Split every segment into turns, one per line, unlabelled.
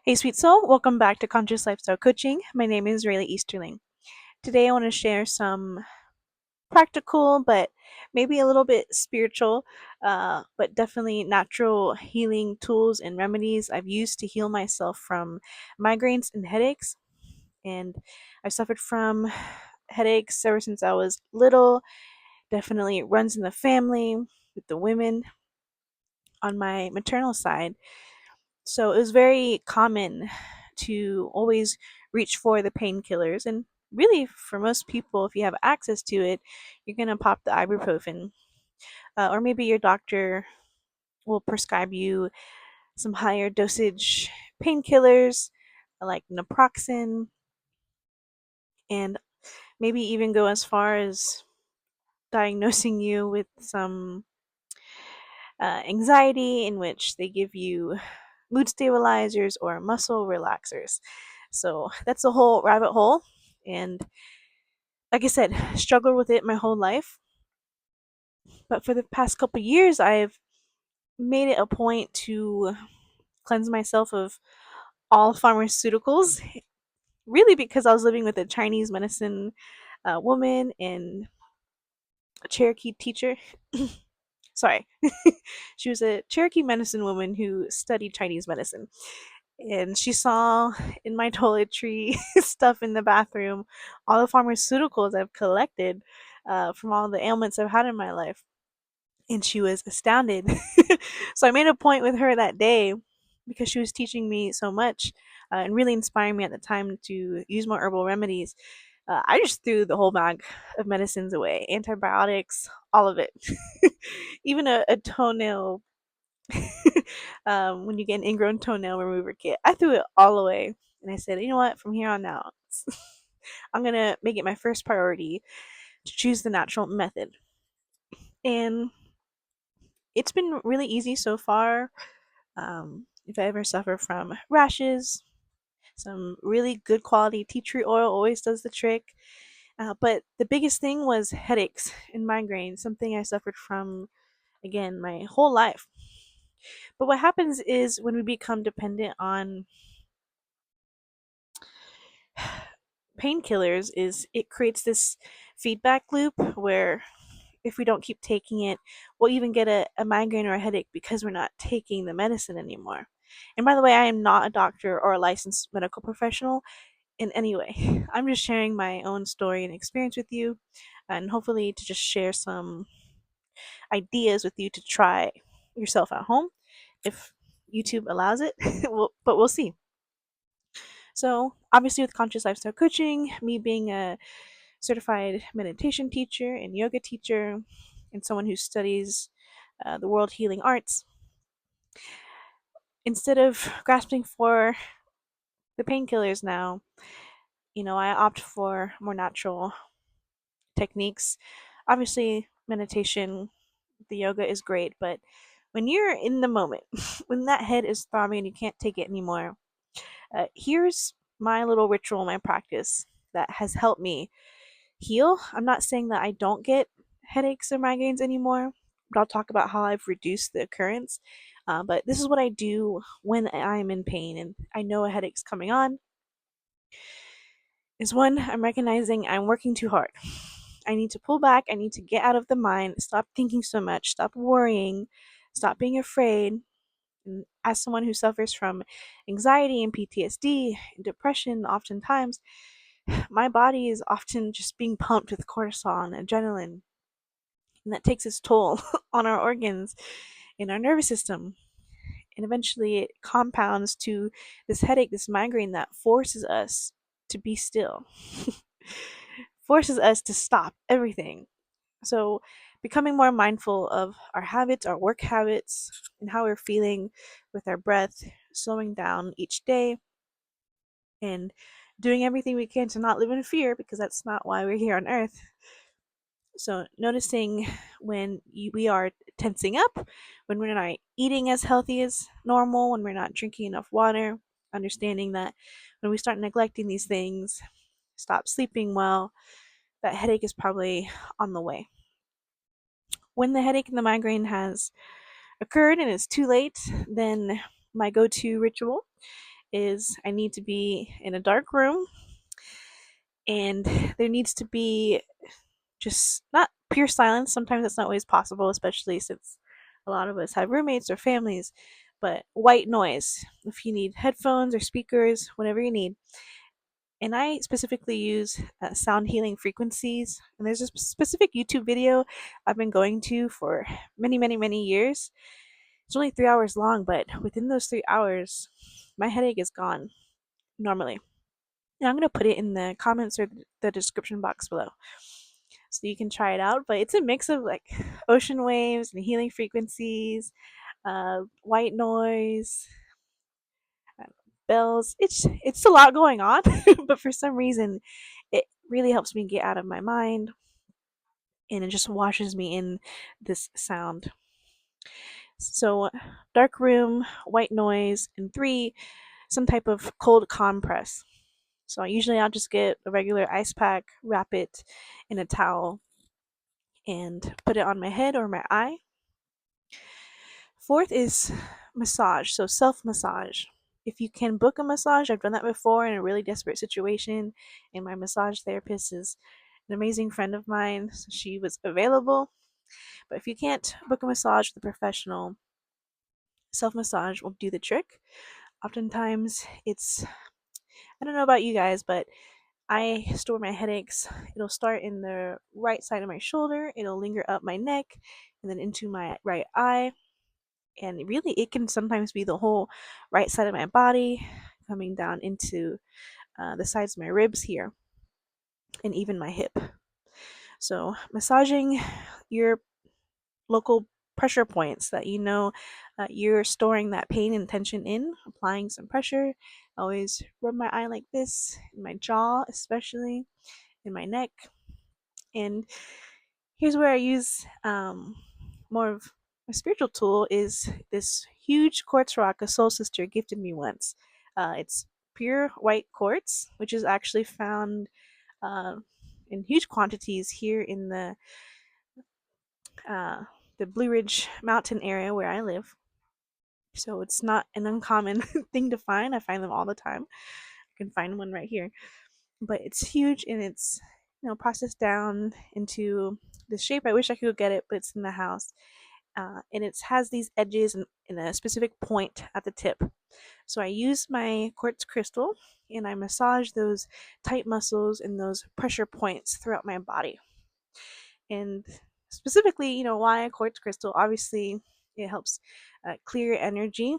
Hey, sweet soul, welcome back to Conscious Lifestyle Coaching. My name is Raileigh Easterling. Today, I want to share some practical, but maybe a little bit spiritual, but definitely natural healing tools and remedies I've used to heal myself from migraines and headaches. And I've suffered from headaches ever since I was little. Definitely, it runs in the family with the women on my maternal side. So it was very common to always reach for the painkillers. And really, for most people, if you have access to it, you're going to pop the ibuprofen. Or maybe your doctor will prescribe you some higher dosage painkillers like naproxen, and maybe even go as far as diagnosing you with some anxiety, in which they give you mood stabilizers or muscle relaxers. So that's a whole rabbit hole. And like I said, struggled with it my whole life. But for the past couple years, I've made it a point to cleanse myself of all pharmaceuticals, really because I was living with a Chinese medicine woman and a Cherokee teacher. Sorry. She was a Cherokee medicine woman who studied Chinese medicine. And she saw in my toiletry stuff in the bathroom all the pharmaceuticals I've collected from all the ailments I've had in my life. And she was astounded. So I made a point with her that day, because she was teaching me so much and really inspiring me at the time to use more herbal remedies. I just threw the whole bag of medicines away, antibiotics, all of it. Even a toenail, when you get an ingrown toenail remover kit, I threw it all away. And I said, you know what, from here on out, I'm going to make it my first priority to choose the natural method. And it's been really easy so far. If I ever suffer from rashes, some really good quality tea tree oil always does the trick. But the biggest thing was headaches and migraines, something I suffered from, again, my whole life. But what happens is when we become dependent on painkillers, is it creates this feedback loop where if we don't keep taking it, we'll even get a migraine or a headache because we're not taking the medicine anymore. And by the way, I am not a doctor or a licensed medical professional in any way. I'm just sharing my own story and experience with you, and hopefully to just share some ideas with you to try yourself at home if YouTube allows it. But we'll see. So, obviously, with conscious lifestyle coaching, me being a certified meditation teacher and yoga teacher, and someone who studies the world healing arts, instead of grasping for the painkillers now, I opt for more natural techniques. Obviously, meditation, the yoga is great, but when you're in the moment, when that head is throbbing and you can't take it anymore, here's my little ritual, my practice that has helped me heal. I'm not saying that I don't get headaches or migraines anymore, but I'll talk about how I've reduced the occurrence. But this is what I do when I'm in pain and I know a headache's coming on. Is when I'm recognizing I'm working too hard. I need to pull back. I need to get out of the mind, stop thinking so much, stop worrying, stop being afraid. And as someone who suffers from anxiety and PTSD and depression, oftentimes, my body is often just being pumped with cortisol and adrenaline. And that takes its toll on our organs and our nervous system. And eventually it compounds to this headache, this migraine that forces us to be still, forces us to stop everything. So, becoming more mindful of our habits, our work habits, and how we're feeling with our breath, slowing down each day, and doing everything we can to not live in fear, because that's not why we're here on earth. So, noticing when we are tensing up, when we're not eating as healthy as normal, when we're not drinking enough water, understanding that when we start neglecting these things, stop sleeping well, that headache is probably on the way. When the headache and the migraine has occurred and it's too late, then my go to ritual is I need to be in a dark room, and there needs to be just not pure silence. Sometimes that's not always possible, especially since a lot of us have roommates or families, but white noise. If you need headphones or speakers, whatever you need. And I specifically use sound healing frequencies. And there's a specific YouTube video I've been going to for many, many, many years. It's only 3 hours long, but within those 3 hours, my headache is gone normally. And I'm going to put it in the comments or the description box below so you can try it out. But it's a mix of like ocean waves and healing frequencies, white noise, bells. It's a lot going on, but for some reason, it really helps me get out of my mind, and it just washes me in this sound. So, dark room, white noise, and three, some type of cold compress. So usually I'll just get a regular ice pack, wrap it in a towel, and put it on my head or my eye. Fourth is massage, so self massage. If you can book a massage, I've done that before in a really desperate situation, and my massage therapist is an amazing friend of mine, so she was available. But if you can't book a massage with a professional, self massage will do the trick. Oftentimes, I don't know about you guys, but I store my headaches. It'll start in the right side of my shoulder, it'll linger up my neck, and then into my right eye. And really, it can sometimes be the whole right side of my body, coming down into the sides of my ribs here, and even my hip. So, massaging your local pressure points that you know you're storing that pain and tension in, applying some pressure. I always rub my eye like this, in my jaw, especially in my neck. And here's where I use more of a spiritual tool is this huge quartz rock a soul sister gifted me once. It's pure white quartz, which is actually found uh, in huge quantities here in uh, the Blue Ridge Mountain area where I live. So it's not an uncommon thing to find. I find them all the time. I can find one right here, but it's huge, and it's processed down into this shape. I wish I could get it, but it's in the house. And it has these edges and a specific point at the tip. So I use my quartz crystal and I massage those tight muscles and those pressure points throughout my body. And specifically, why quartz crystal? Obviously, it helps clear energy.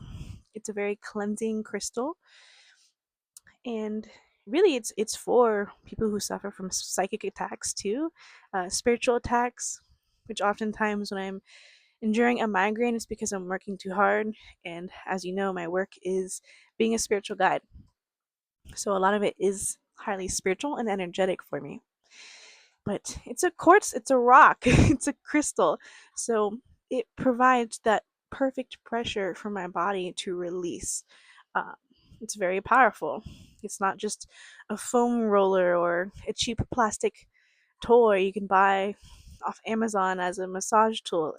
It's a very cleansing crystal, and really, it's for people who suffer from psychic attacks too, spiritual attacks. Which oftentimes, when I'm enduring a migraine, it's because I'm working too hard. And as you know, my work is being a spiritual guide. So a lot of it is highly spiritual and energetic for me. But it's a quartz, it's a rock, it's a crystal. So it provides that perfect pressure for my body to release. Uh, it's very powerful. It's not just a foam roller or a cheap plastic toy you can buy off Amazon as a massage tool.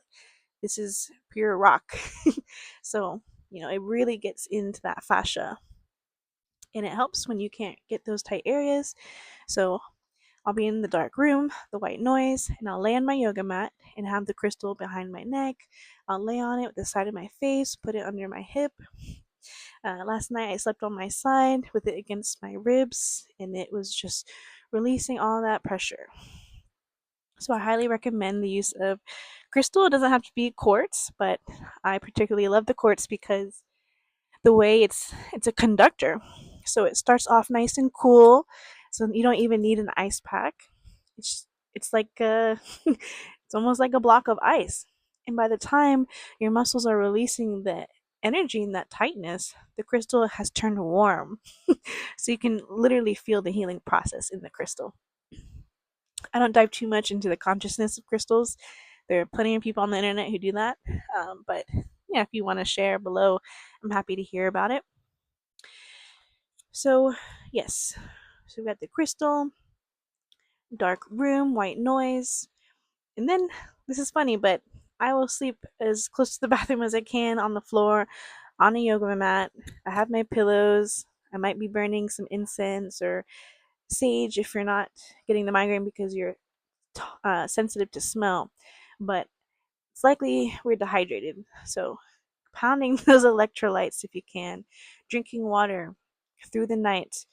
This is pure rock. So, it really gets into that fascia, and it helps when you can't get those tight areas. So, I'll be in the dark room, the white noise, and I'll lay on my yoga mat and have the crystal behind my neck. I'll lay on it with the side of my face, put it under my hip. Last night I slept on my side with it against my ribs, and it was just releasing all that pressure. So I highly recommend the use of crystal. It doesn't have to be quartz, but I particularly love the quartz because the way it's a conductor. So it starts off nice and cool, so you don't even need an ice pack. It's like it's almost like a block of ice. And by the time your muscles are releasing the energy and that tightness, the crystal has turned warm. So you can literally feel the healing process in the crystal. I don't dive too much into the consciousness of crystals. There are plenty of people on the internet who do that. But yeah, if you want to share below, I'm happy to hear about it. So, yes. So we've got the crystal, dark room, white noise. And then, this is funny, but I will sleep as close to the bathroom as I can on the floor. on a yoga mat. I have my pillows. I might be burning some incense or sage if you're not getting the migraine because you're sensitive to smell. But it's likely we're dehydrated. So pounding those electrolytes if you can, drinking water through the night,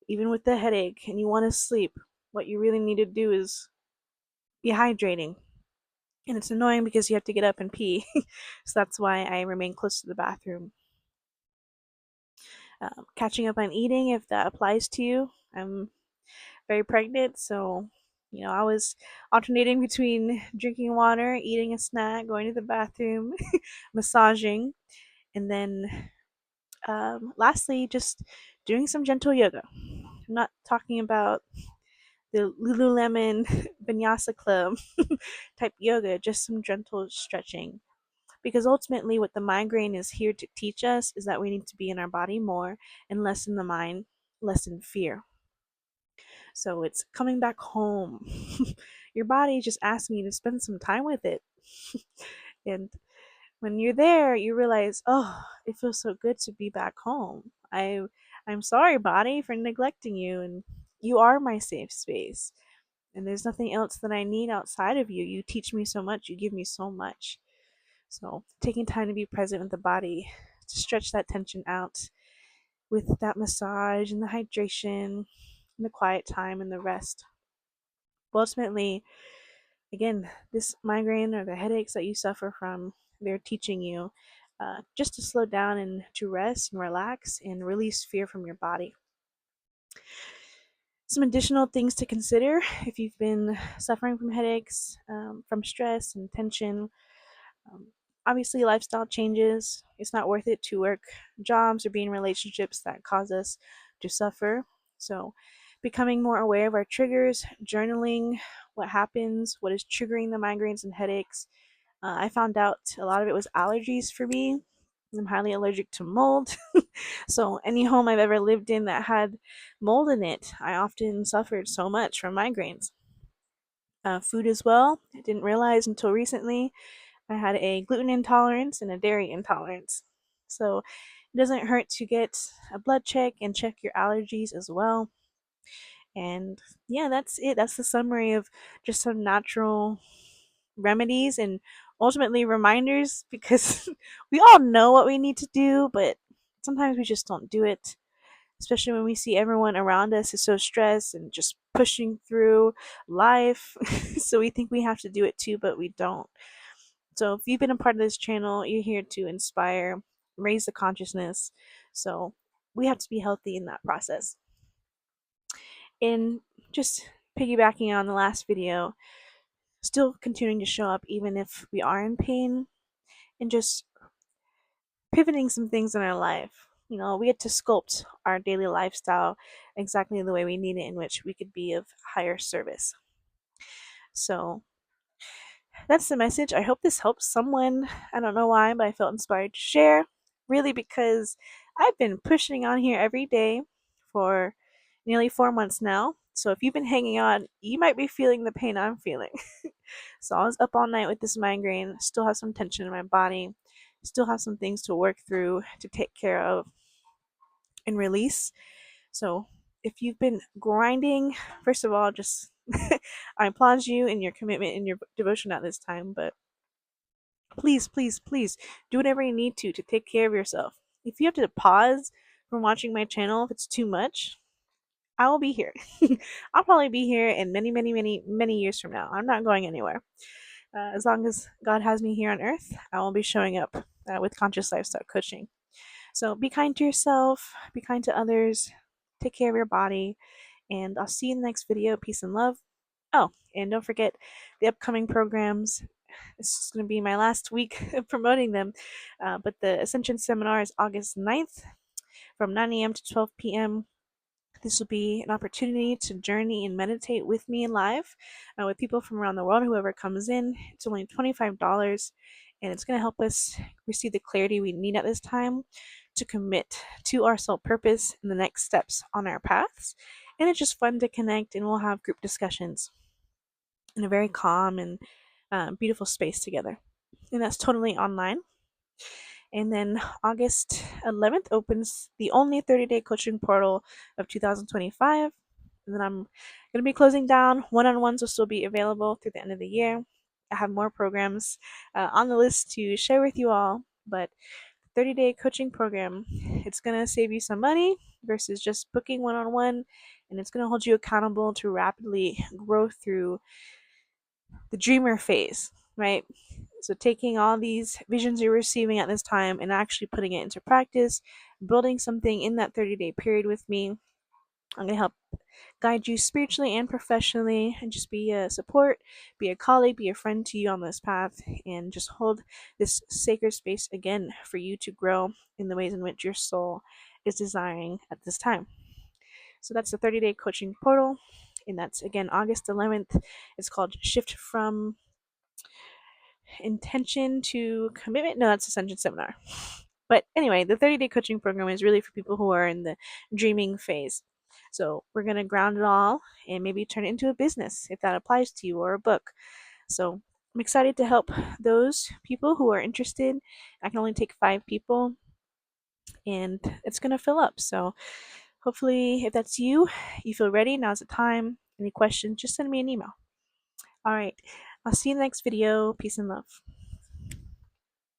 even with the headache and you want to sleep, what you really need to do is be hydrating. And it's annoying because you have to get up and pee. So that's why I remain close to the bathroom. Catching up on eating, if that applies to you. I'm very pregnant, so I was alternating between drinking water, eating a snack, going to the bathroom, massaging, and then lastly, just doing some gentle yoga. I'm not talking about the Lululemon Vinyasa Club type yoga, just some gentle stretching. Because ultimately, what the migraine is here to teach us is that we need to be in our body more and less in the mind, less in fear. So it's coming back home. Your body just asking you to spend some time with it. And when you're there, you realize, oh, it feels so good to be back home. I'm sorry, body, for neglecting you, and you are my safe space. And there's nothing else that I need outside of you. You teach me so much. You give me so much. So taking time to be present with the body, to stretch that tension out with that massage and the hydration and the quiet time and the rest. But ultimately, again, this migraine or the headaches that you suffer from, they're teaching you just to slow down and to rest and relax and release fear from your body. Some additional things to consider if you've been suffering from headaches, from stress and tension. Um, Obviously, lifestyle changes. It's not worth it to work jobs or be in relationships that cause us to suffer. So, becoming more aware of our triggers, journaling what happens, what is triggering the migraines and headaches. I found out a lot of it was allergies for me. I'm highly allergic to mold. So, any home I've ever lived in that had mold in it, I often suffered so much from migraines. Food as well. I didn't realize until recently I had a gluten intolerance and a dairy intolerance. So it doesn't hurt to get a blood check and check your allergies as well. And yeah, that's it. That's the summary of just some natural remedies and ultimately reminders because we all know what we need to do, but sometimes we just don't do it. Especially when we see everyone around us is so stressed and just pushing through life. So we think we have to do it too, but we don't. So if you've been a part of this channel, you're here to inspire, raise the consciousness. So we have to be healthy in that process. And just piggybacking on the last video, still continuing to show up even if we are in pain and just pivoting some things in our life. We get to sculpt our daily lifestyle exactly the way we need it, in which we could be of higher service. So that's the message. I hope this helps someone. I don't know why, but I felt inspired to share. Really, because I've been pushing on here every day for nearly 4 months now. So if you've been hanging on, you might be feeling the pain I'm feeling. So I was up all night with this migraine, still have some tension in my body, still have some things to work through to take care of and release. So if you've been grinding, first of all, just I applaud you in your commitment and your devotion at this time, but please, please, please do whatever you need to take care of yourself. If you have to pause from watching my channel if it's too much, I will be here. I'll probably be here in many, many, many, many years from now. I'm not going anywhere. As long as God has me here on earth, I will be showing up with conscious lifestyle coaching. So be kind to yourself, be kind to others, take care of your body, and I'll see you in the next video. Peace and love. Oh, and don't forget the upcoming programs. This is going to be my last week of promoting them, but the Ascension Seminar is August 9th from 9 a.m. to 12 p.m. This will be an opportunity to journey and meditate with me live with people from around the world, whoever comes in. It's only $25, and it's going to help us receive the clarity we need at this time to commit to our soul purpose and the next steps on our paths. And it's just fun to connect, and we'll have group discussions in a very calm and beautiful space together. And that's totally online. And then August 11th opens the only 30-day coaching portal of 2025. And then I'm going to be closing down. One-on-ones will still be available through the end of the year. I have more programs on the list to share with you all, but 30-day coaching program, it's going to save you some money versus just booking one-on-one, and it's going to hold you accountable to rapidly grow through the dreamer phase, right? So taking all these visions you're receiving at this time and actually putting it into practice, building something in that 30-day period with me. I'm going to help guide you spiritually and professionally, and just be a support, be a colleague, be a friend to you on this path, and just hold this sacred space again for you to grow in the ways in which your soul is desiring at this time. So that's the 30-day coaching portal, and that's again August 11th. It's called Shift from Intention to Commitment. No, that's Ascension Seminar. But anyway, the 30-day coaching program is really for people who are in the dreaming phase. So we're going to ground it all and maybe turn it into a business if that applies to you, or a book. So I'm excited to help those people who are interested. I can only take 5 people, and it's going to fill up. So hopefully, if that's you, you feel ready. Now's the time. Any questions, just send me an email. All right. I'll see you in the next video. Peace and love.